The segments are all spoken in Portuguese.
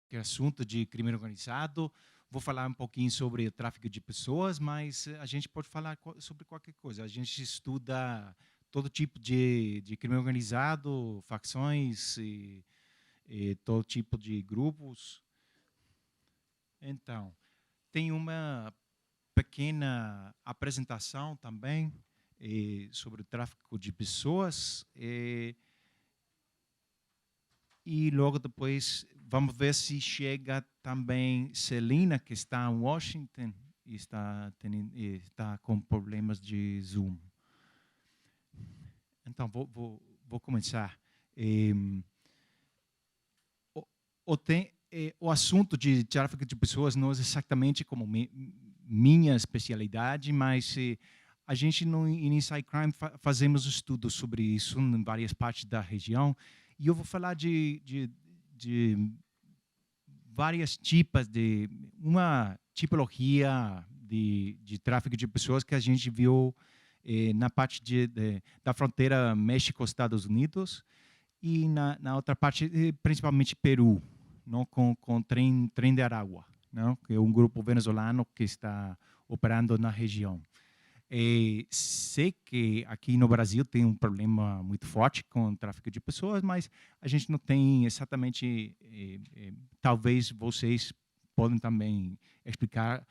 qualquer assunto de crime organizado. Vou falar um pouquinho sobre o tráfico de pessoas, mas a gente pode falar sobre qualquer coisa. A gente estuda todo tipo de crime organizado, facções e todo tipo de grupos. Então, tem uma pequena apresentação também sobre o tráfico de pessoas. E logo depois vamos ver se chega também Celina, que está em Washington e está com problemas de Zoom. Então, vou começar. O assunto de tráfico de pessoas não é exatamente como minha especialidade, mas a gente no Inside Crime fazemos estudos sobre isso em várias partes da região. E eu vou falar de várias tipos uma tipologia de tráfico de pessoas que a gente viu na parte da fronteira México-Estados Unidos e na outra parte, principalmente Peru, não, com trem de Aragua, não? Que é um grupo venezuelano que está operando na região. Sei que aqui no Brasil tem um problema muito forte com o tráfico de pessoas, mas a gente não tem exatamente. Talvez vocês podem também explicar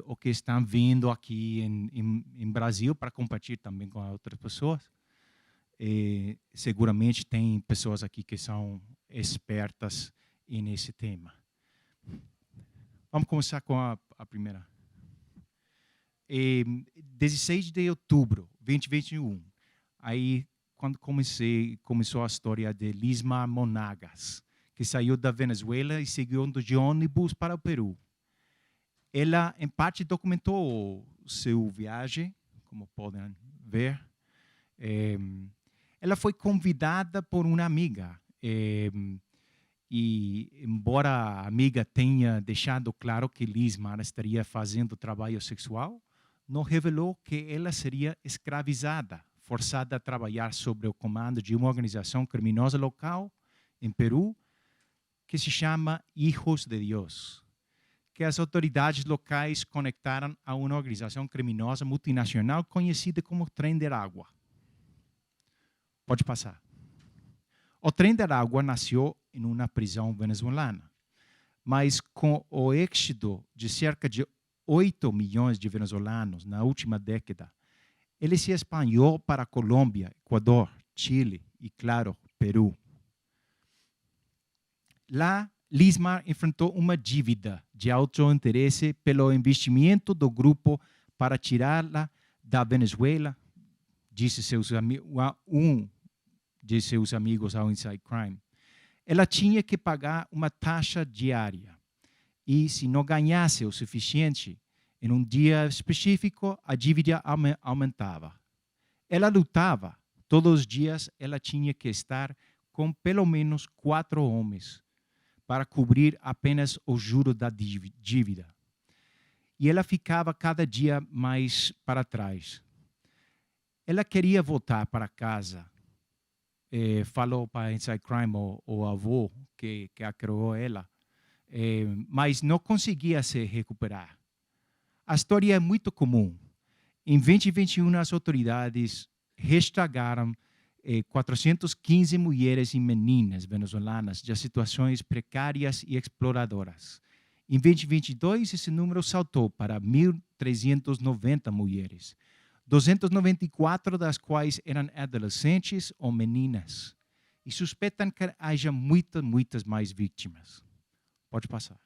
o que estão vendo aqui em Brasil para compartilhar também com outras pessoas. Seguramente tem pessoas aqui que são expertas nesse tema. Vamos começar com a primeira. 16 de outubro de 2021, aí quando começou a história de Lisma Monagas, que saiu da Venezuela e seguiu de ônibus para o Peru. Ela, em parte, documentou sua viagem, como podem ver. Ela foi convidada por uma amiga. E, embora a amiga tenha deixado claro que Lisma estaria fazendo trabalho sexual, não revelou que ela seria escravizada, forçada a trabalhar sob o comando de uma organização criminosa local em Peru, que se chama Hijos de Dios, que as autoridades locais conectaram a uma organização criminosa multinacional conhecida como Trem de Aragua. Pode passar. O Trem de Aragua nasceu em uma prisão venezuelana, mas com o êxodo de cerca de 8 milhões de venezuelanos na última década, ele se espalhou para Colômbia, Equador, Chile e, claro, Peru. Lá, Lismar enfrentou uma dívida de alto interesse pelo investimento do grupo para tirá-la da Venezuela, disse um de seus amigos ao Inside Crime. Ela tinha que pagar uma taxa diária. E, se não ganhasse o suficiente, em um dia específico, a dívida aumentava. Ela lutava. Todos os dias, ela tinha que estar com pelo menos 4 homens para cobrir apenas o juro da dívida. E ela ficava cada dia mais para trás. Ela queria voltar para casa. Falou para Inside Crime o avô que criou ela. Mas não conseguia se recuperar. A história é muito comum. Em 2021, as autoridades restauraram 415 mulheres e meninas venezuelanas de situações precárias e exploradoras. Em 2022, esse número saltou para 1.390 mulheres, 294 das quais eram adolescentes ou meninas. E suspeitam que haja muitas mais vítimas. Pode passar.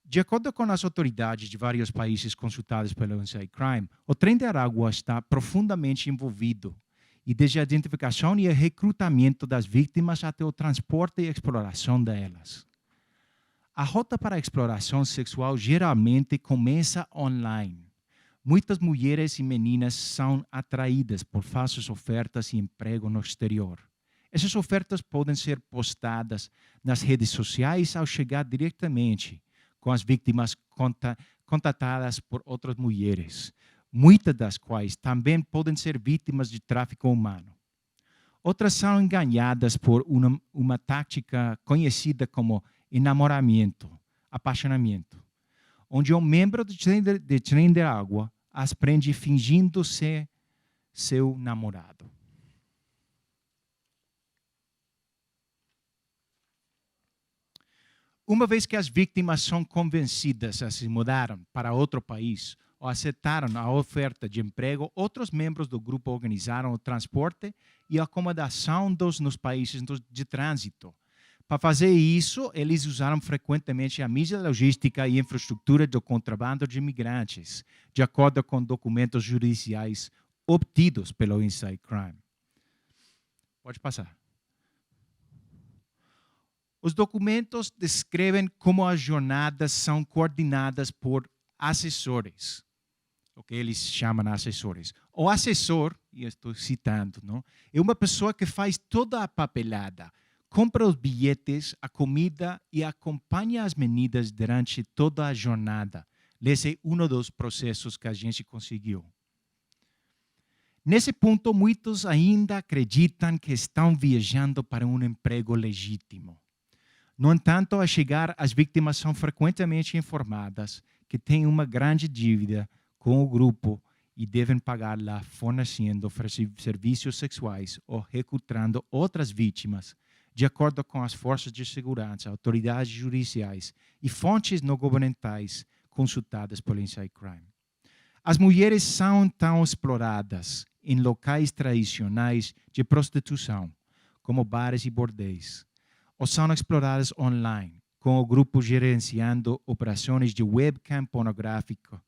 De acordo com as autoridades de vários países consultados pelo Inside Crime, o Trem de Aragua está profundamente envolvido, e desde a identificação e o recrutamento das vítimas até o transporte e exploração delas. A rota para a exploração sexual geralmente começa online. Muitas mulheres e meninas são atraídas por falsas ofertas de emprego no exterior. Essas ofertas podem ser postadas nas redes sociais ao chegar diretamente com as vítimas contatadas por outras mulheres, muitas das quais também podem ser vítimas de tráfico humano. Outras são enganadas por uma tática conhecida como enamoramento, apaixonamento, onde um membro de trem de água as prende fingindo ser seu namorado. Uma vez que as vítimas são convencidas a se mudar para outro país ou aceitaram a oferta de emprego, outros membros do grupo organizaram o transporte e a acomodação nos países de trânsito. Para fazer isso, eles usaram frequentemente a mídia logística e infraestrutura do contrabando de imigrantes, de acordo com documentos judiciais obtidos pelo Inside Crime. Pode passar. Os documentos descrevem como as jornadas são coordenadas por assessores, o que eles chamam assessores. O assessor, e eu estou citando, não, é uma pessoa que faz toda a papelada, compra os bilhetes, a comida e acompanha as meninas durante toda a jornada. Esse é um dos processos que a gente conseguiu. Nesse ponto, muitos ainda acreditam que estão viajando para um emprego legítimo. No entanto, ao chegar, as vítimas são frequentemente informadas que têm uma grande dívida com o grupo e devem pagá-la fornecendo serviços sexuais ou recrutando outras vítimas, de acordo com as forças de segurança, autoridades judiciais e fontes não governamentais consultadas pelo Inside Crime. As mulheres são então exploradas em locais tradicionais de prostituição, como bares e bordéis, ou são exploradas online, com o grupo gerenciando operações de webcam pornográfico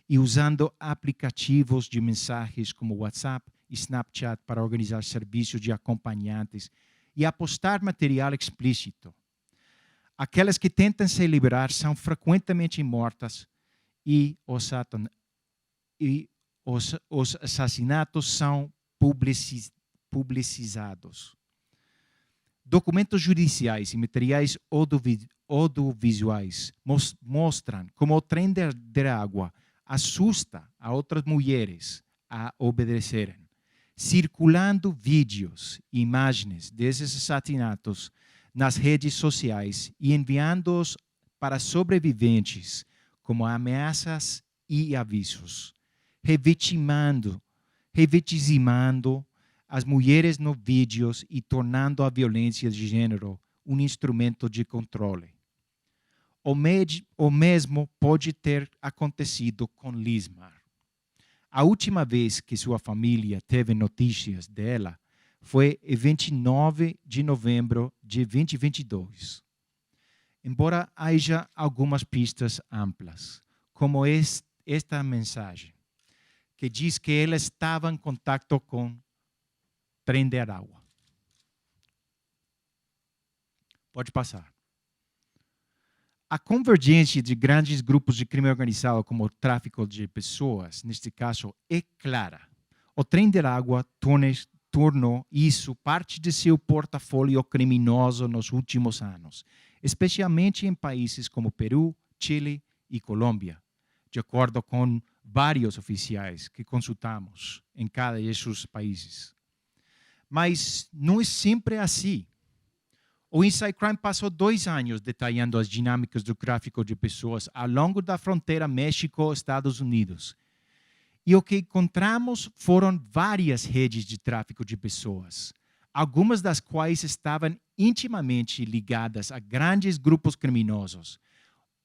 e usando aplicativos de mensagens como WhatsApp e Snapchat para organizar serviços de acompanhantes e apostar material explícito. Aquelas que tentam se liberar são frequentemente mortas e os assassinatos são publicizados. Documentos judiciais e materiais audiovisuais mostram como o trem de água assusta a outras mulheres a obedecerem, circulando vídeos e imagens desses assassinatos nas redes sociais e enviando-os para sobreviventes como ameaças e avisos, revitimando as mulheres nos vídeos e tornando a violência de gênero um instrumento de controle. O mesmo pode ter acontecido com Lismar. A última vez que sua família teve notícias dela foi em 29 de novembro de 2022. Embora haja algumas pistas amplas, como esta mensagem, que diz que ela estava em contato com trem de água. Pode passar. A convergência de grandes grupos de crime organizado, como o tráfico de pessoas, neste caso, é clara. O trem de água tornou isso parte de seu portfólio criminoso nos últimos anos, especialmente em países como Peru, Chile e Colômbia, de acordo com vários oficiais que consultamos em cada desses países. Mas não é sempre assim. O Inside Crime passou 2 anos detalhando as dinâmicas do tráfico de pessoas ao longo da fronteira México-Estados Unidos. E o que encontramos foram várias redes de tráfico de pessoas, algumas das quais estavam intimamente ligadas a grandes grupos criminosos,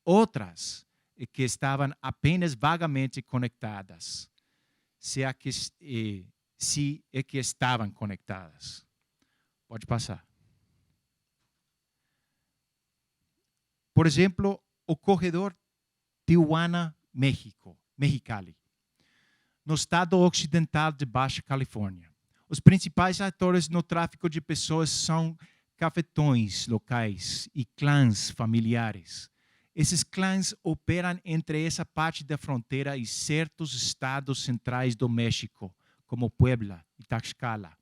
outras que estavam apenas vagamente conectadas, se é que estavam conectadas. Pode passar. Por exemplo, o corredor Tijuana-México, Mexicali, no estado ocidental de Baixa Califórnia. Os principais atores no tráfico de pessoas são cafetões locais e clãs familiares. Esses clãs operam entre essa parte da fronteira e certos estados centrais do México, como Puebla e Tlaxcala.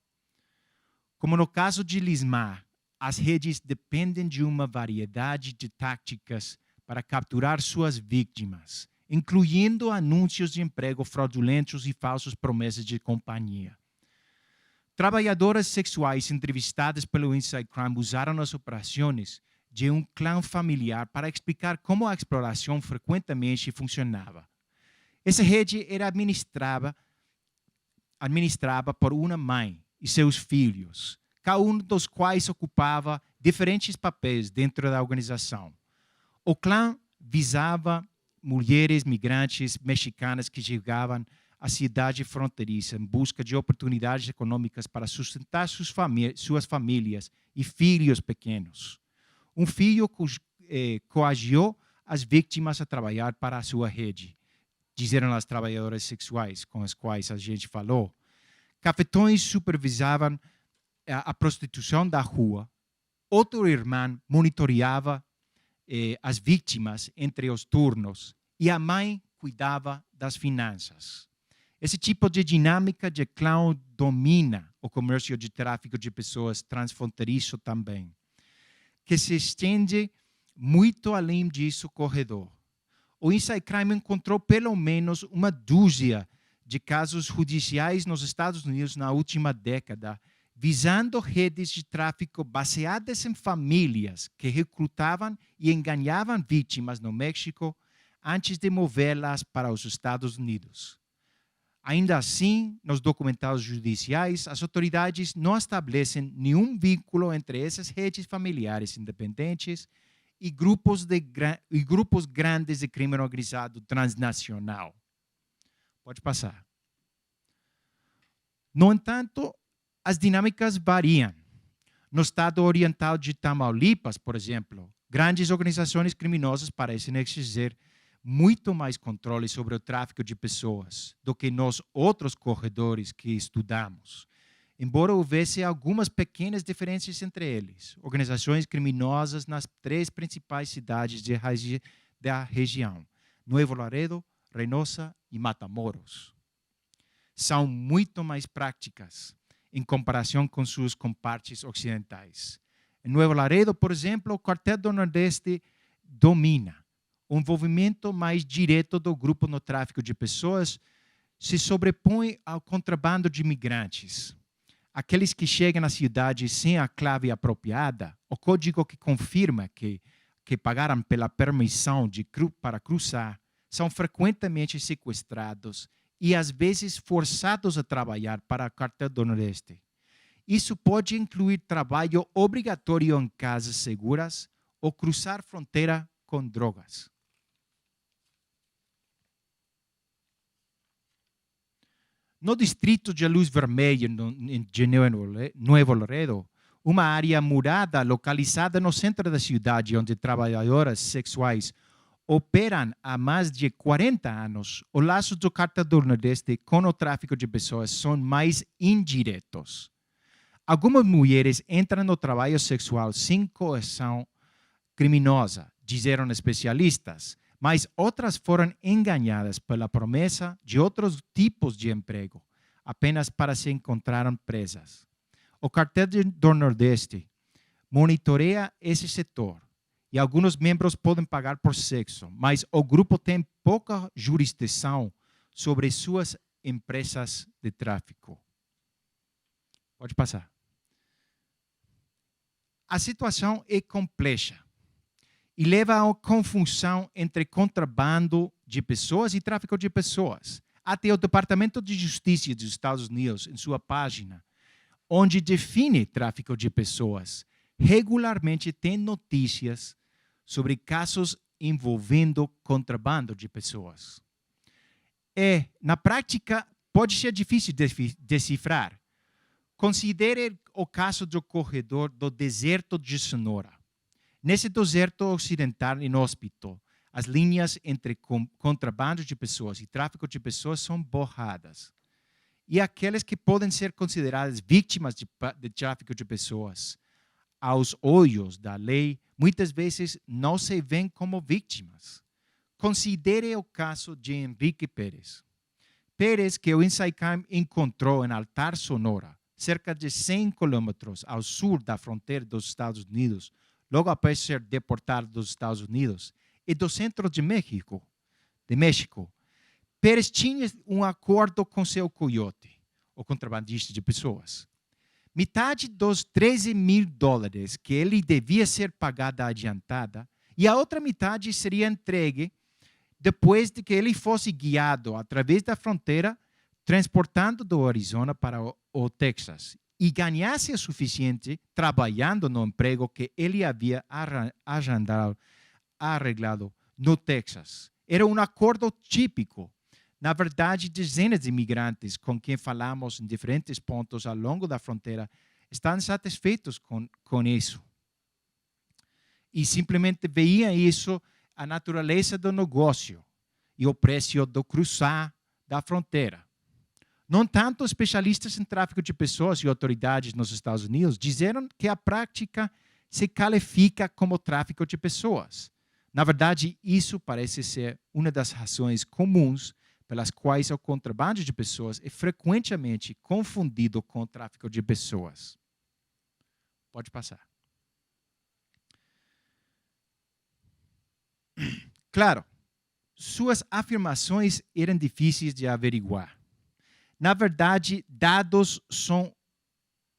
Como no caso de Lismar, as redes dependem de uma variedade de táticas para capturar suas vítimas, incluindo anúncios de emprego fraudulentos e falsas promessas de companhia. Trabalhadoras sexuais entrevistadas pelo Inside Crime usaram as operações de um clã familiar para explicar como a exploração frequentemente funcionava. Essa rede era administrada por uma mãe e seus filhos, cada um dos quais ocupava diferentes papéis dentro da organização. O clã visava mulheres migrantes mexicanas que chegavam à cidade fronteiriça em busca de oportunidades econômicas para sustentar suas famílias e filhos pequenos. Um filho coagiu as vítimas a trabalhar para a sua rede, disseram as trabalhadoras sexuais com as quais a gente falou. Cafetões supervisavam a prostituição da rua. Outro irmão monitoreava as vítimas entre os turnos e a mãe cuidava das finanças. Esse tipo de dinâmica de clã domina o comércio de tráfico de pessoas transfronteiriço também, que se estende muito além disso corredor. O Inside Crime encontrou pelo menos uma dúzia de casos judiciais nos Estados Unidos na última década, visando redes de tráfico baseadas em famílias que recrutavam e enganavam vítimas no México antes de movê-las para os Estados Unidos. Ainda assim, nos documentários judiciais, as autoridades não estabelecem nenhum vínculo entre essas redes familiares independentes e grupos grandes de crime organizado transnacional. Pode passar. No entanto, as dinâmicas variam. No estado oriental de Tamaulipas, por exemplo, grandes organizações criminosas parecem exercer muito mais controle sobre o tráfico de pessoas do que nos outros corredores que estudamos. Embora houvesse algumas pequenas diferenças entre eles, organizações criminosas nas 3 principais cidades da região, Nuevo Laredo, Reynosa e Matamoros, são muito mais práticas em comparação com suas compartes ocidentais. Em Nuevo Laredo, por exemplo, o Cartel do Nordeste domina. O envolvimento mais direto do grupo no tráfico de pessoas se sobrepõe ao contrabando de imigrantes. Aqueles que chegam à cidade sem a clave apropriada, o código que confirma que pagaram pela permissão para cruzar, são frequentemente sequestrados e, às vezes, forçados a trabalhar para o Cartel do Nordeste. Isso pode incluir trabalho obrigatório em casas seguras ou cruzar fronteira com drogas. No distrito de Luz Vermelha, de Nuevo Laredo, uma área murada localizada no centro da cidade, onde trabalhadoras sexuais operam há mais de 40 anos, os laços do Cartel do Nordeste com o tráfico de pessoas são mais indiretos. Algumas mulheres entram no trabalho sexual sem coerção criminosa, disseram especialistas, mas outras foram enganadas pela promessa de outros tipos de emprego, apenas para se encontrarem presas. O Cartel do Nordeste monitoreia esse setor e alguns membros podem pagar por sexo, mas o grupo tem pouca jurisdição sobre suas empresas de tráfico. Pode passar. A situação é complexa e leva a uma confusão entre contrabando de pessoas e tráfico de pessoas. Até o Departamento de Justiça dos Estados Unidos, em sua página, onde define tráfico de pessoas, regularmente tem notícias sobre casos envolvendo contrabando de pessoas. Na prática, pode ser difícil de decifrar. Considere o caso do corredor do deserto de Sonora. Nesse deserto ocidental inóspito, as linhas entre contrabando de pessoas e tráfico de pessoas são borradas. E aqueles que podem ser consideradas vítimas de tráfico de pessoas, aos olhos da lei, muitas vezes não se veem como vítimas. Considere o caso de Henrique Pérez. Pérez, que o Inside Crime encontrou em Altar, Sonora, cerca de 100 quilômetros ao sul da fronteira dos Estados Unidos, logo após ser deportado dos Estados Unidos, e do centro de México. Pérez tinha um acordo com seu coiote, o contrabandista de pessoas. metade dos $13.000 que ele devia ser pagada adiantada, e a outra metade seria entregue depois de que ele fosse guiado através da fronteira, transportando do Arizona para o Texas, e ganhasse o suficiente trabalhando no emprego que ele havia arreglado no Texas. Era um acordo típico. Na verdade, dezenas de imigrantes com quem falamos em diferentes pontos ao longo da fronteira estão satisfeitos com isso. E simplesmente veíam isso, a natureza do negócio e o preço do cruzar da fronteira. No entanto, especialistas em tráfico de pessoas e autoridades nos Estados Unidos disseram que a prática se qualifica como tráfico de pessoas. Na verdade, isso parece ser uma das razões comuns pelas quais o contrabando de pessoas é frequentemente confundido com o tráfico de pessoas. Pode passar. Claro, suas afirmações eram difíceis de averiguar. Na verdade, dados são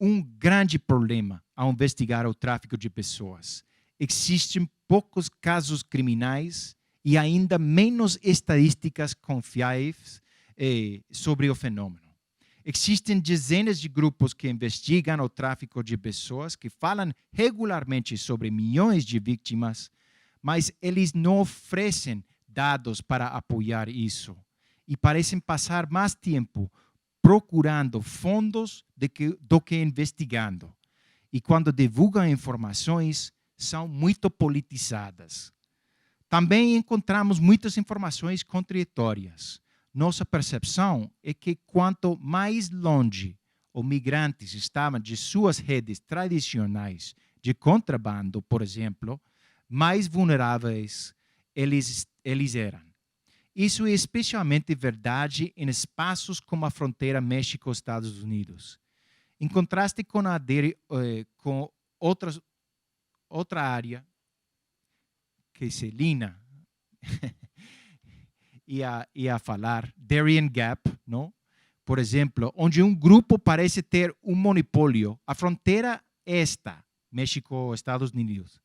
um grande problema ao investigar o tráfico de pessoas. Existem poucos casos criminais e ainda menos estatísticas confiáveis sobre o fenômeno. Existem dezenas de grupos que investigam o tráfico de pessoas, que falam regularmente sobre milhões de vítimas, mas eles não oferecem dados para apoiar isso e parecem passar mais tempo procurando fundos do que investigando. E quando divulgam informações, são muito politizadas. Também encontramos muitas informações contraditórias. Nossa percepção é que quanto mais longe os migrantes estavam de suas redes tradicionais de contrabando, por exemplo, mais vulneráveis eles eram. Isso é especialmente verdade em espaços como a fronteira México-Estados Unidos. Em contraste com outra área, que Celina ia falar, Darien Gap, não? Por exemplo, onde um grupo parece ter um monopólio. A fronteira México-Estados Unidos,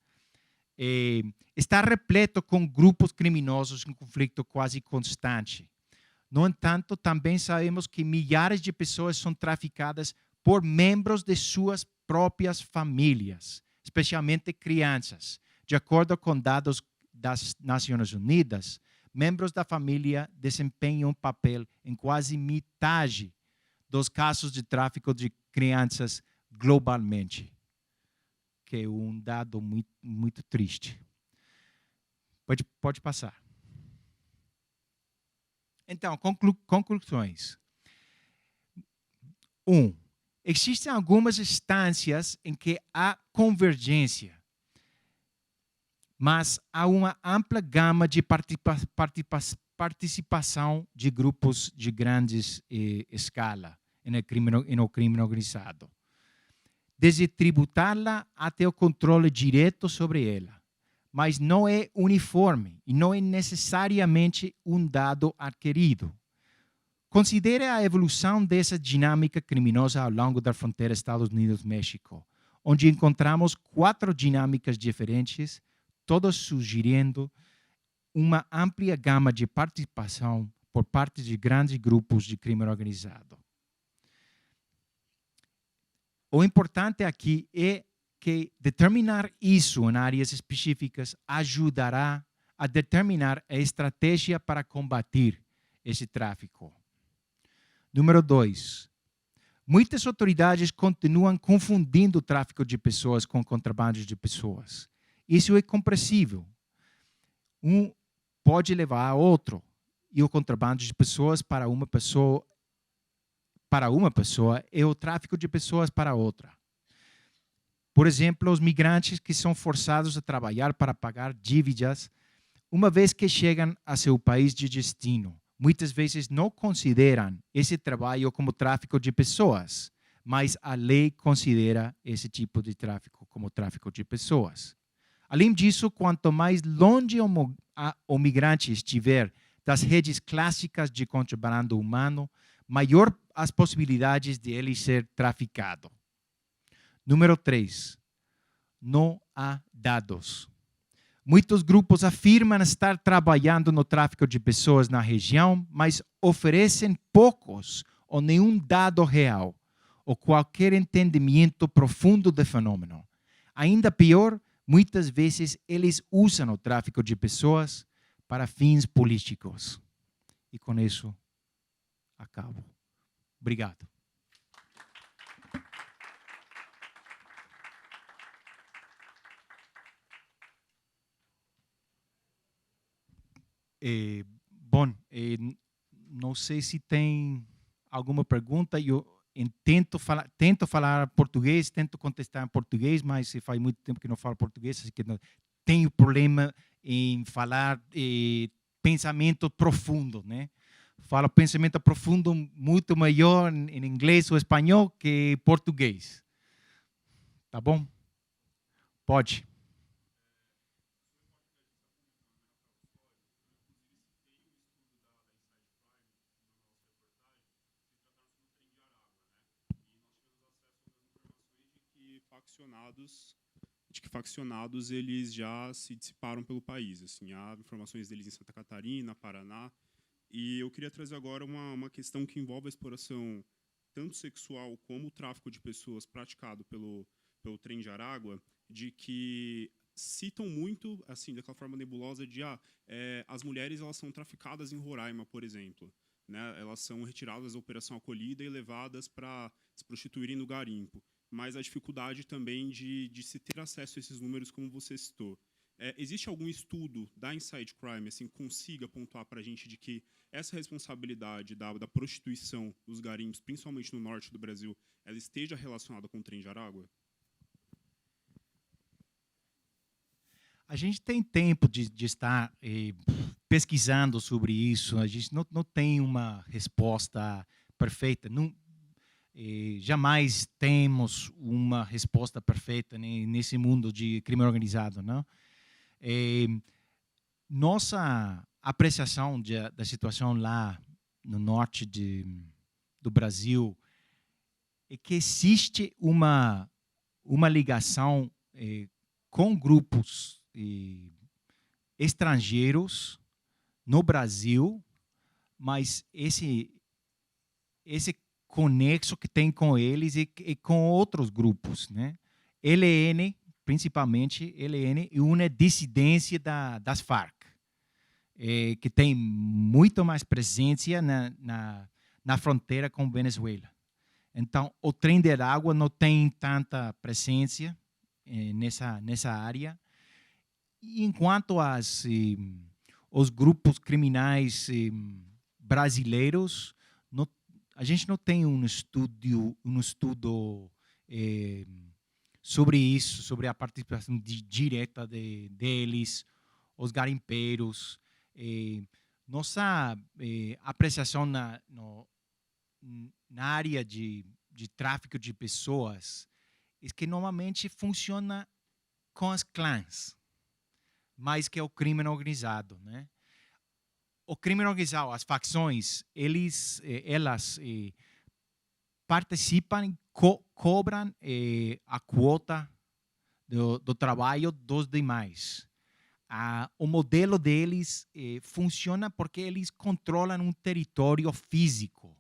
está repleto com grupos criminosos em conflito quase constante. No entanto, também sabemos que milhares de pessoas são traficadas por membros de suas próprias famílias, especialmente crianças. De acordo com dados das Nações Unidas, membros da família desempenham um papel em quase metade dos casos de tráfico de crianças globalmente, que é um dado muito, muito triste. Pode passar. Então, conclusões. 1. Existem algumas instâncias em que há convergência, mas há uma ampla gama de participação de grupos de grande escala no crime organizado. Desde tributá-la até o controle direto sobre ela. Mas não é uniforme e não é necessariamente um dado adquirido. Considere a evolução dessa dinâmica criminosa ao longo da fronteira Estados Unidos-México, onde encontramos 4 dinâmicas diferentes, todas sugerindo uma ampla gama de participação por parte de grandes grupos de crime organizado. O importante aqui é que determinar isso em áreas específicas ajudará a determinar a estratégia para combater esse tráfico. Número 2. Muitas autoridades continuam confundindo o tráfico de pessoas com contrabando de pessoas. Isso é compreensível. Um pode levar a outro. E o contrabando de pessoas para uma pessoa é o tráfico de pessoas para outra. Por exemplo, os migrantes que são forçados a trabalhar para pagar dívidas, uma vez que chegam a seu país de destino, muitas vezes não consideram esse trabalho como tráfico de pessoas, mas a lei considera esse tipo de tráfico como tráfico de pessoas. Além disso, quanto mais longe o migrante estiver das redes clássicas de contrabando humano, maior as possibilidades de ele ser traficado. Número 3, não há dados. Muitos grupos afirmam estar trabalhando no tráfico de pessoas na região, mas oferecem poucos ou nenhum dado real, ou qualquer entendimento profundo do fenômeno. Ainda pior, muitas vezes eles usam o tráfico de pessoas para fins políticos. E com isso, acabo. Obrigado. Bom, não sei se tem alguma pergunta. Eu tento falar português, tento contestar em português, mas faz muito tempo que não falo português, assim que não tenho problema em falar pensamento profundo, né? Falo pensamento profundo muito maior em inglês ou espanhol que português. Tá bom? Pode. De que faccionados eles já se dissiparam pelo país. Assim, há informações deles em Santa Catarina, Paraná. E eu queria trazer agora uma questão que envolve a exploração tanto sexual como o tráfico de pessoas praticado pelo Trem de Aragua, de que citam muito, assim, daquela forma nebulosa de as mulheres elas são traficadas em Roraima, por exemplo. Né? Elas são retiradas da Operação Acolhida e levadas para se prostituírem no garimpo. Mas a dificuldade também de se ter acesso a esses números, como você citou. Existe algum estudo da Inside Crime assim, consiga pontuar para a gente de que essa responsabilidade da prostituição dos garimpos, principalmente no norte do Brasil, ela esteja relacionada com o Trem de Aragua? A gente tem tempo de estar pesquisando sobre isso. A gente não tem uma resposta perfeita. Não, jamais temos uma resposta perfeita nesse mundo de crime organizado, não? Nossa apreciação da situação lá no norte do Brasil é que existe uma ligação com grupos estrangeiros no Brasil, mas esse conexo que tem com eles e com outros grupos, né? LN, principalmente LN, e uma dissidência das Farc, que tem muito mais presença na fronteira com Venezuela. Então, o Trem de Aragua não tem tanta presença nessa área. E enquanto os grupos criminais brasileiros, a gente não tem um estudo sobre isso, sobre a participação direta deles, os garimpeiros. Nossa apreciação na área de tráfico de pessoas é que normalmente funciona com as clãs, mais que o crime organizado, né? O crime organizado, as facções, elas participam e cobram a quota do trabalho dos demais. O modelo deles funciona porque eles controlam um território físico,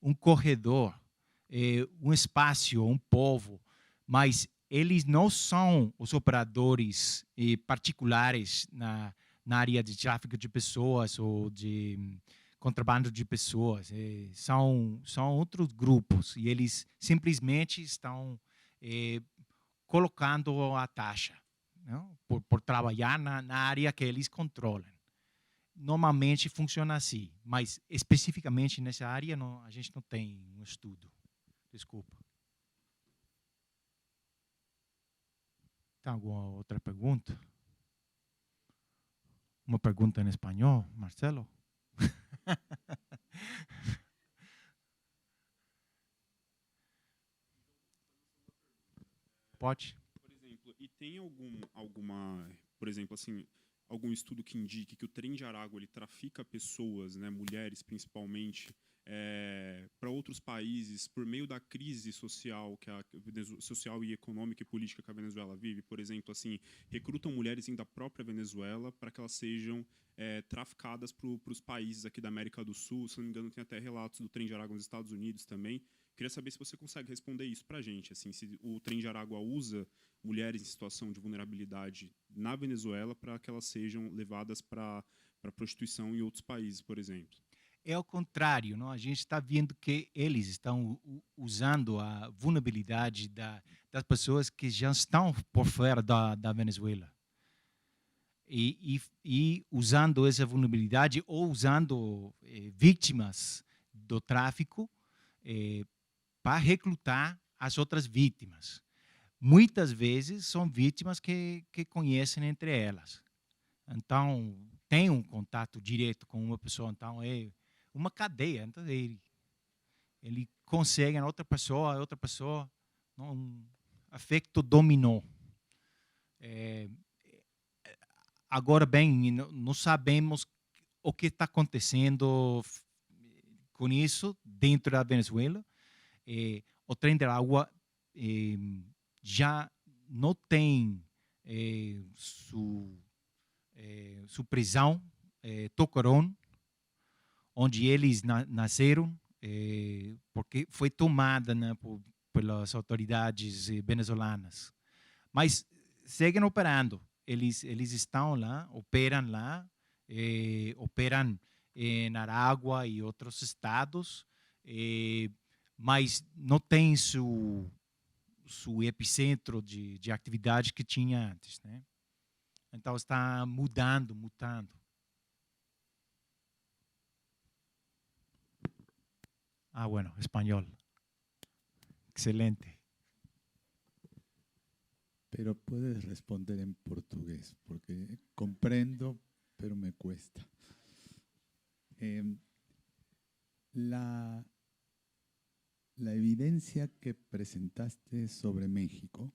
um corredor, um espaço, um povo, mas eles não são os operadores particulares na área de tráfico de pessoas ou de contrabando de pessoas. São outros grupos e eles simplesmente estão colocando a taxa, não? Por trabalhar na área que eles controlam. Normalmente funciona assim, mas especificamente nessa área a gente não tem um estudo. Desculpa. Tem alguma outra pergunta? Uma pergunta em espanhol, Marcelo? Pode. Por exemplo, e tem por exemplo, assim, algum estudo que indique que o Trem de Aragua ele trafica pessoas, né, mulheres principalmente, para outros países por meio da crise social social e econômica e política que a Venezuela vive? Por exemplo, assim, recrutam mulheres da própria Venezuela para que elas sejam traficadas para os países aqui da América do Sul. Se não me engano, tem até relatos do Trem de Aragua nos Estados Unidos também. Queria saber se você consegue responder isso para a gente, assim, se o Trem de Aragua usa mulheres em situação de vulnerabilidade na Venezuela para que elas sejam levadas para prostituição em outros países, por exemplo. É ao contrário, não? A gente está vendo que eles estão usando a vulnerabilidade das pessoas que já estão por fora da Venezuela. E usando essa vulnerabilidade ou usando vítimas do tráfico para recrutar as outras vítimas. Muitas vezes são vítimas que conhecem entre elas. Então, tem um contato direto com uma pessoa, então é uma cadeia. Então, ele consegue outra pessoa, um efeito dominó. Agora bem, não sabemos o que está acontecendo com isso dentro da Venezuela. O Trem de Aragua já não tem sua prisão, Tocorón, onde eles nasceram, porque foi tomada, né, pelas autoridades venezuelanas. Mas seguem operando. Eles estão lá, operam em Aragua e outros estados, mas não tem seu epicentro de atividade que tinha antes, né? Então está mutando. Bueno, espanhol. Excelente. Pero puedes responder en portugués, porque comprendo, pero me cuesta. La evidencia que presentaste sobre México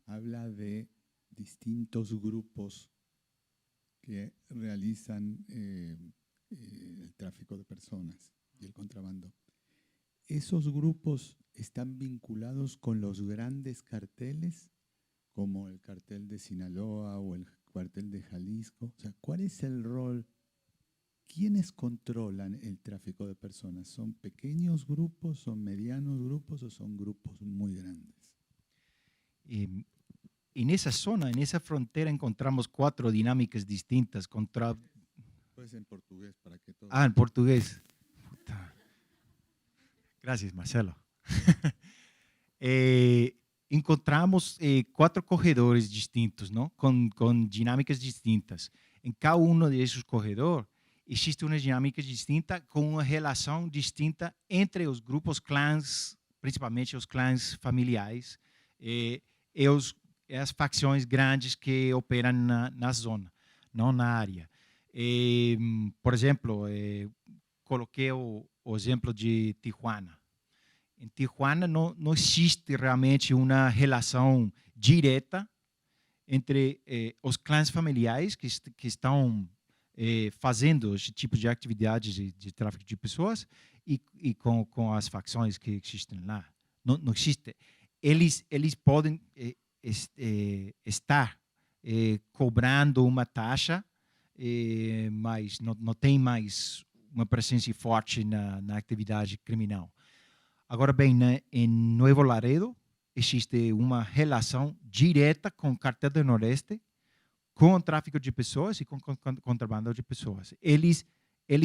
habla de distintos grupos que realizan el tráfico de personas y el contrabando. ¿Esos grupos están vinculados con los grandes carteles, como el cartel de Sinaloa o el cartel de Jalisco? O sea, ¿cuál es el rol? ¿Quiénes controlan el tráfico de personas? ¿Son pequeños grupos, son medianos grupos o son grupos muy grandes? En esa zona, en esa frontera, encontramos 4 dinámicas distintas. Pues en portugués, para que todos... En portugués. Gracias, Marcelo. Encontramos 4 corredores distintos, ¿no? Con dinámicas distintas. En cada uno de esos corredores existe uma dinâmica distinta, com uma relação distinta entre os grupos clãs, principalmente os clãs familiares, e as facções grandes que operam na zona, não na área. Por exemplo, coloquei o exemplo de Tijuana. Em Tijuana não existe realmente uma relação direta entre os clãs familiares que estão fazendo esse tipo de atividades de tráfico de pessoas e com as facções que existem lá. Não existe. Eles podem estar cobrando uma taxa, mas não tem mais uma presença forte na atividade criminal. Agora bem, em Nuevo Laredo existe uma relação direta com o Cartel do Nordeste, com o tráfico de pessoas e com contrabando de pessoas. Eles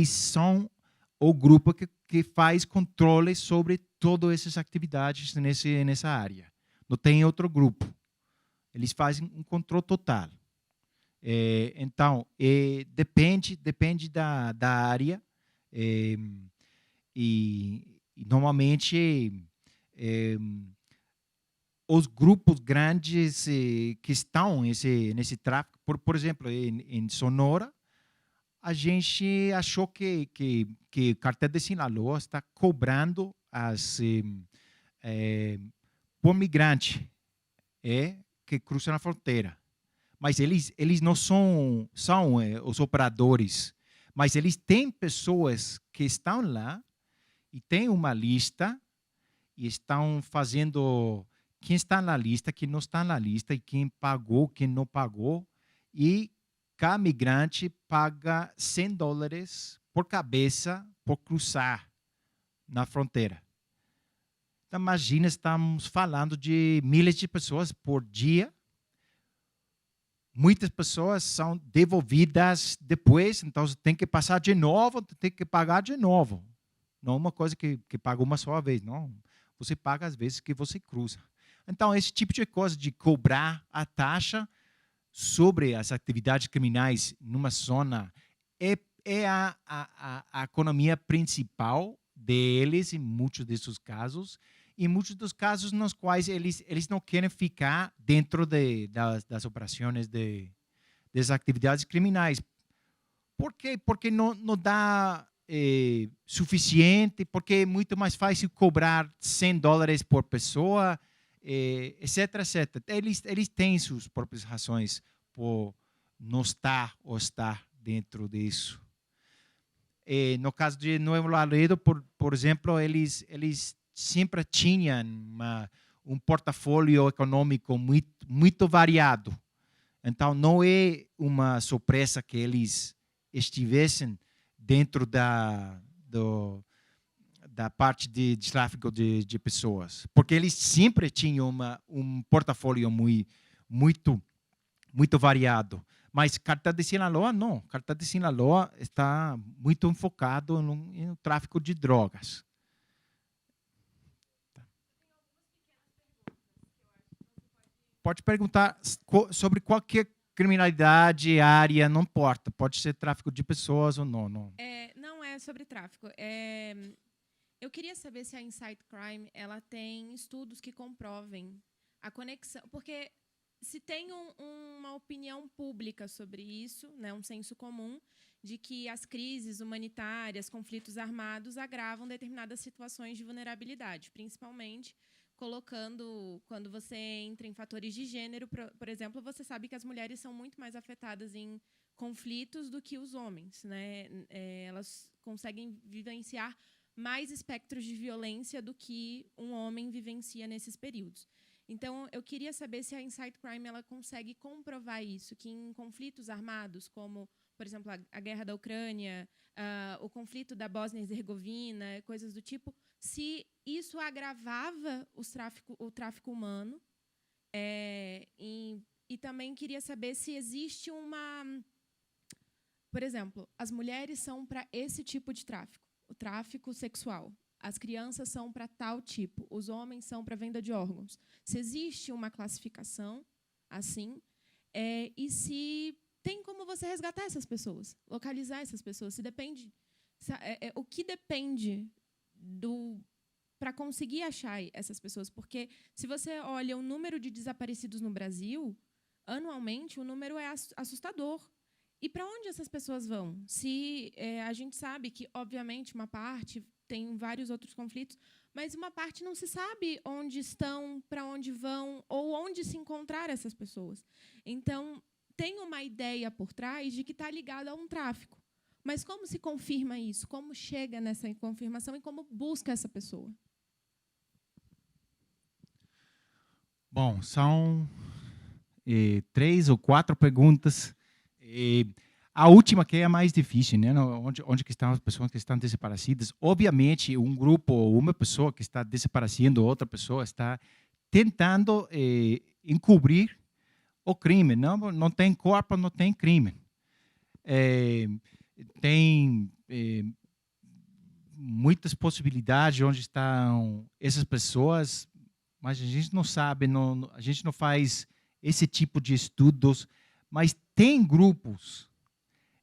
são o grupo que faz controle sobre todas essas atividades nessa área. Não tem outro grupo. Eles fazem um controle total. Então, depende da área. E normalmente, os grupos grandes que estão nesse tráfico, por exemplo, em Sonora, a gente achou que o Cartel de Sinaloa está cobrando por migrante que cruzam a fronteira. Mas eles não são os operadores, mas eles têm pessoas que estão lá e tem uma lista e estão fazendo quem está na lista, quem não está na lista e quem pagou, quem não pagou, e cada migrante paga $100 por cabeça por cruzar na fronteira. Então, imagina, estamos falando de milhares de pessoas por dia. Muitas pessoas são devolvidas depois, então tem que passar de novo, tem que pagar de novo. Não é uma coisa que paga uma só vez, não. Você paga às vezes que você cruza. Então, esse tipo de coisa de cobrar a taxa sobre as atividades criminais numa zona é a economia principal deles, em muitos desses casos, e muitos dos casos nos quais eles não querem ficar dentro das operações das atividades criminais. Por quê? Porque não dá suficiente, porque é muito mais fácil cobrar $100 por pessoa, etc, etc. Eles têm suas próprias razões por não estar ou estar dentro disso. No caso de Nuevo Laredo, por exemplo, eles sempre tinham um portfólio econômico muito variado. Então, não é uma surpresa que eles estivessem dentro da parte de tráfico de pessoas, porque eles sempre tinham um portfólio muito variado. Mas Cartel de Sinaloa não. Cartel de Sinaloa está muito enfocado no tráfico de drogas. Pode perguntar sobre qualquer criminalidade, área, não importa. Pode ser tráfico de pessoas ou não. Não é sobre tráfico. Eu queria saber se a Insight Crime ela tem estudos que comprovem a conexão, porque se tem uma opinião pública sobre isso, né, um senso comum, de que as crises humanitárias, conflitos armados agravam determinadas situações de vulnerabilidade, principalmente colocando, quando você entra em fatores de gênero, por exemplo, você sabe que as mulheres são muito mais afetadas em conflitos do que os homens, né? Elas conseguem vivenciar mais espectros de violência do que um homem vivencia nesses períodos. Então, eu queria saber se a Insight Crime ela consegue comprovar isso, que em conflitos armados, como, por exemplo, a guerra da Ucrânia, o conflito da Bósnia e Herzegovina, coisas do tipo, se isso agravava o tráfico humano. E também queria saber se existe uma... Por exemplo, as mulheres são para esse tipo de tráfico, o tráfico sexual. As crianças são para tal tipo, os homens são para venda de órgãos. Se existe uma classificação assim, e se tem como você resgatar essas pessoas, localizar essas pessoas, se depende, o que depende para conseguir achar essas pessoas, porque se você olha o número de desaparecidos no Brasil, anualmente o número é assustador. E para onde essas pessoas vão? Se a gente sabe que, obviamente, uma parte tem vários outros conflitos, mas uma parte não se sabe onde estão, para onde vão, ou onde se encontrar essas pessoas. Então, tem uma ideia por trás de que está ligado a um tráfico. Mas como se confirma isso? Como chega nessa confirmação e como busca essa pessoa? Bom, são 3 ou 4 perguntas. A última que é a mais difícil, né? Onde que estão as pessoas que estão desaparecidas? Obviamente, um grupo ou uma pessoa que está desaparecendo outra pessoa está tentando encobrir o crime. Não tem corpo, não tem crime. Tem muitas possibilidades onde estão essas pessoas, mas a gente não sabe, a gente não faz esse tipo de estudos, mas tem grupos,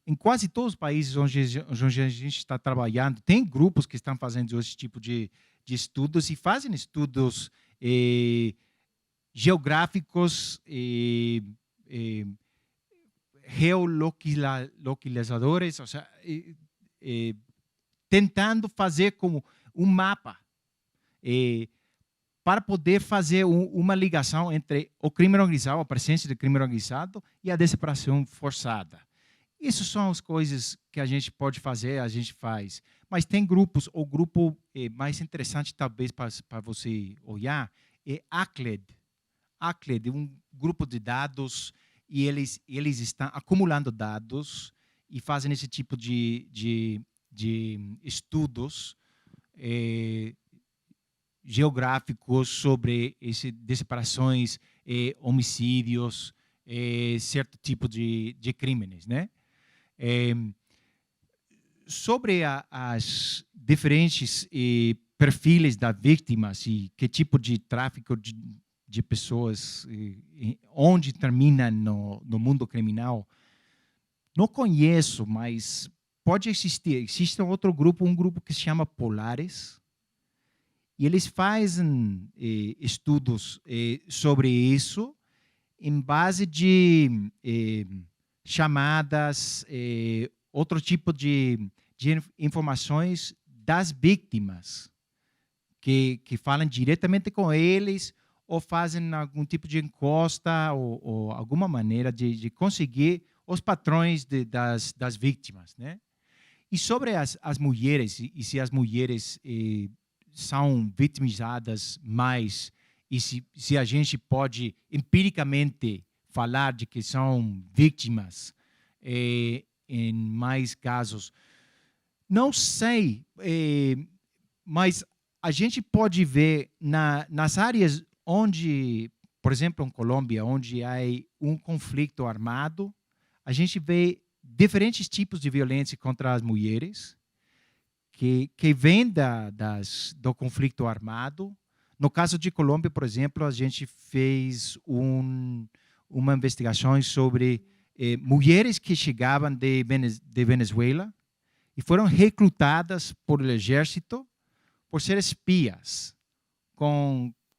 em quase todos os países onde a gente está trabalhando, tem grupos que estão fazendo esse tipo de estudos e fazem estudos geográficos, geolocalizadores, ou seja, tentando fazer como um mapa para poder fazer uma ligação entre o crime organizado, a presença do crime organizado e a desaparição forçada. Essas são as coisas que a gente pode fazer, a gente faz. Mas tem grupos, o grupo mais interessante talvez para você olhar é ACLED. ACLED é um grupo de dados e eles estão acumulando dados e fazem esse tipo de estudos geográficos sobre separações, homicídios, certo tipo de crimes, né? Sobre as diferentes perfis das vítimas e que tipo de tráfico de pessoas, onde termina no mundo criminal, não conheço, mas pode existir. Existe outro grupo, um grupo que se chama Polaris, e eles fazem estudos sobre isso em base de chamadas, outro tipo de informações das vítimas, que falam diretamente com eles ou fazem algum tipo de encosta ou alguma maneira de conseguir os patrões das vítimas, né? E sobre as mulheres, e se as mulheres são vitimizadas mais, e se a gente pode empiricamente falar de que são vítimas em mais casos, não sei, mas a gente pode ver nas áreas onde, por exemplo, em Colômbia, onde há um conflito armado, a gente vê diferentes tipos de violência contra as mulheres que vêm do conflito armado. No caso de Colômbia, por exemplo, a gente fez uma investigação sobre mulheres que chegavam de Venezuela e foram recrutadas por o exército por ser espias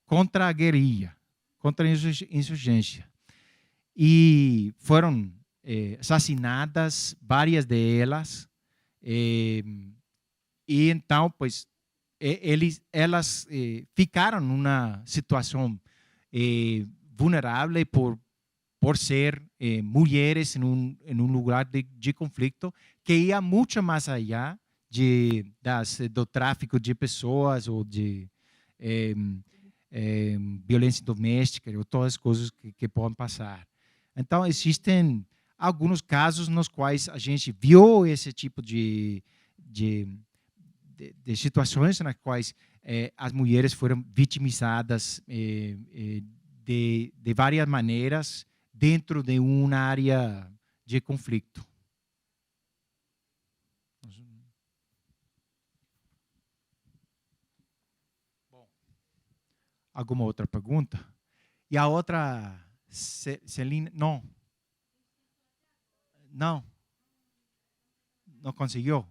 contra a guerrilha, contra a insurgência. E foram assassinadas, várias delas, e então, pues, elas ficaram numa situação vulnerável por ser mulheres em um lugar de conflito que ia muito mais allá do tráfico de pessoas ou de violência doméstica ou todas as coisas que podem passar. Então, existem alguns casos nos quais a gente viu esse tipo de situações nas quais as mulheres foram vitimizadas de várias maneiras dentro de uma área de conflito. Bom, alguma outra pergunta? E a outra, Celine, não conseguiu?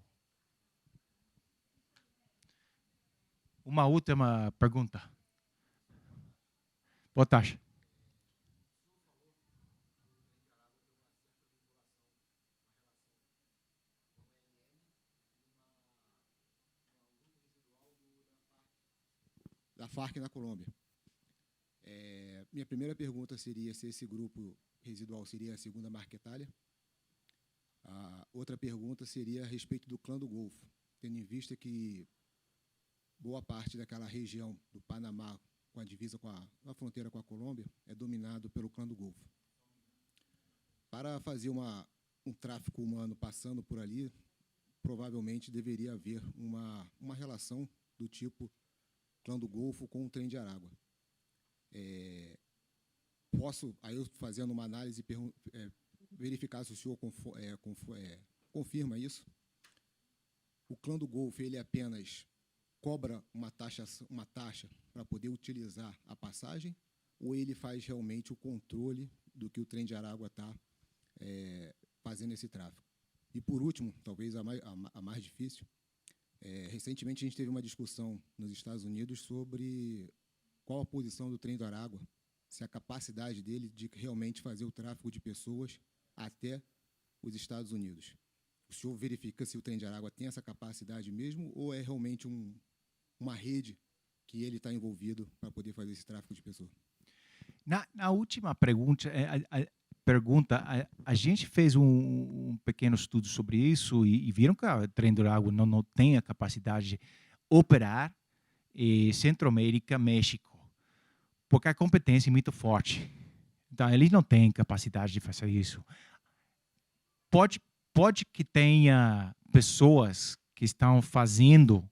Uma última pergunta. Boa tarde. Da FARC na Colômbia. Minha primeira pergunta seria se esse grupo residual seria a segunda Marquetália. A outra pergunta seria a respeito do Clã do Golfo, tendo em vista que boa parte daquela região do Panamá, com a divisa na fronteira com a Colômbia, é dominado pelo Clã do Golfo. Para fazer um tráfico humano passando por ali, provavelmente deveria haver uma relação do tipo Clã do Golfo com o Trem de Aragua. Posso, aí eu fazendo uma análise, verificar se o senhor confirma isso? O Clã do Golfo, ele apenas cobra uma taxa para poder utilizar a passagem, ou ele faz realmente o controle do que o Trem de Aragua está fazendo esse tráfico? E, por último, talvez a mais difícil, recentemente a gente teve uma discussão nos Estados Unidos sobre qual a posição do Trem do Aragua, se a capacidade dele de realmente fazer o tráfico de pessoas até os Estados Unidos. O senhor verifica se o Trem de Aragua tem essa capacidade mesmo, ou é realmente uma rede que ele está envolvido para poder fazer esse tráfico de pessoas? Na última pergunta, pergunta, a gente fez um pequeno estudo sobre isso e viram que o Trem da Água não tem a capacidade de operar em Centro-América, México, porque a competência é muito forte. Então, eles não têm capacidade de fazer isso. Pode que tenha pessoas que estão fazendo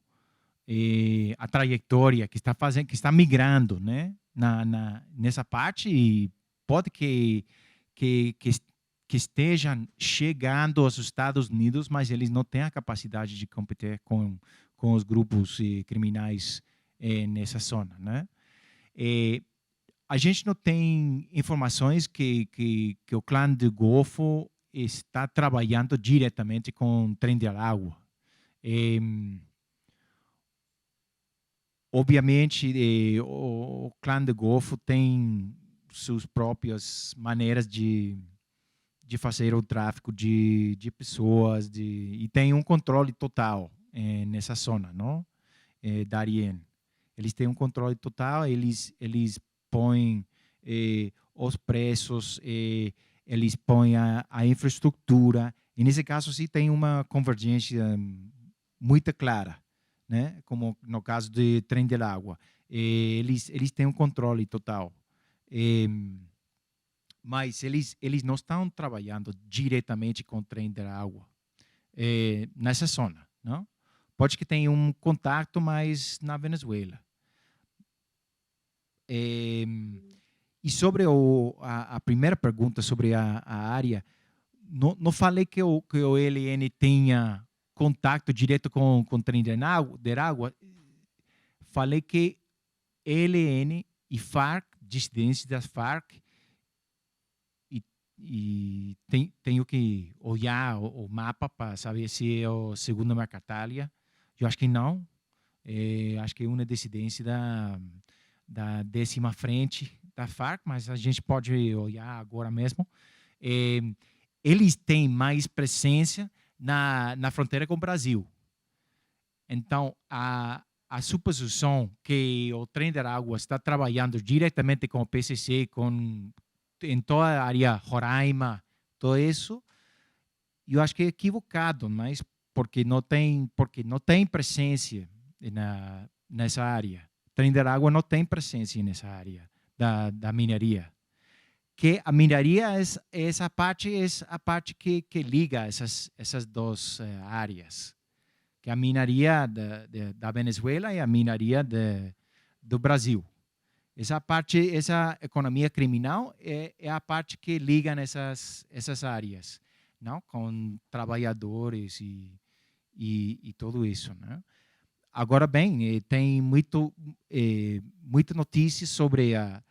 a trajetória, que está migrando, né, nessa parte, e pode que estejam chegando aos Estados Unidos, mas eles não têm a capacidade de competir com os grupos criminais nessa zona, né? A gente não tem informações que o clã do Golfo está trabalhando diretamente com o Trem de Água. Obviamente, o clã do Golfo tem suas próprias maneiras de fazer o tráfico de pessoas, e tem um controle total nessa zona, não? Darien. Eles têm um controle total, eles põem os preços, eles põem a infraestrutura, e nesse caso sim tem uma convergência muito clara, né? Como no caso do Trem de Água. Eles têm um controle total. Mas eles não estão trabalhando diretamente com o Trem da Água nessa zona, não? Pode que tenha um contato, mas na Venezuela. E sobre a primeira pergunta sobre a área, não falei que o ELN tenha contato direto com o Trem da Água. Falei que ELN e FARC, dissidências das FARC, e tenho que olhar o mapa para saber se é o segundo Mercatália. Eu acho que não. Acho que é uma dissidência da 10ª frente da FARC, mas a gente pode olhar agora mesmo. Eles têm mais presença na fronteira com o Brasil. Então, a suposição que o Trem da Água está trabalhando diretamente com o PCC, em toda a área Roraima, tudo isso, eu acho que é equivocado, mas porque não tem presença nessa área. O Trem da Água não tem presença nessa área da mineria. Que a mineria é a parte que liga essas duas áreas, que a mineria da Venezuela e a mineria do Brasil. Essa economia criminal é a parte que liga essas áreas, não? Com trabalhadores e tudo isso, né? Agora bem, tem muita notícia sobre a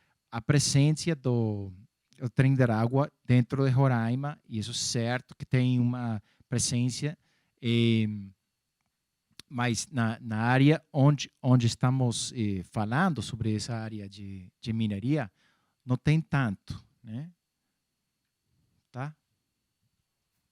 presença do Trem da Água dentro de Roraima, e isso é certo que tem uma presença, mas na área onde estamos falando sobre essa área de mineria, não tem tanto, né? Tá?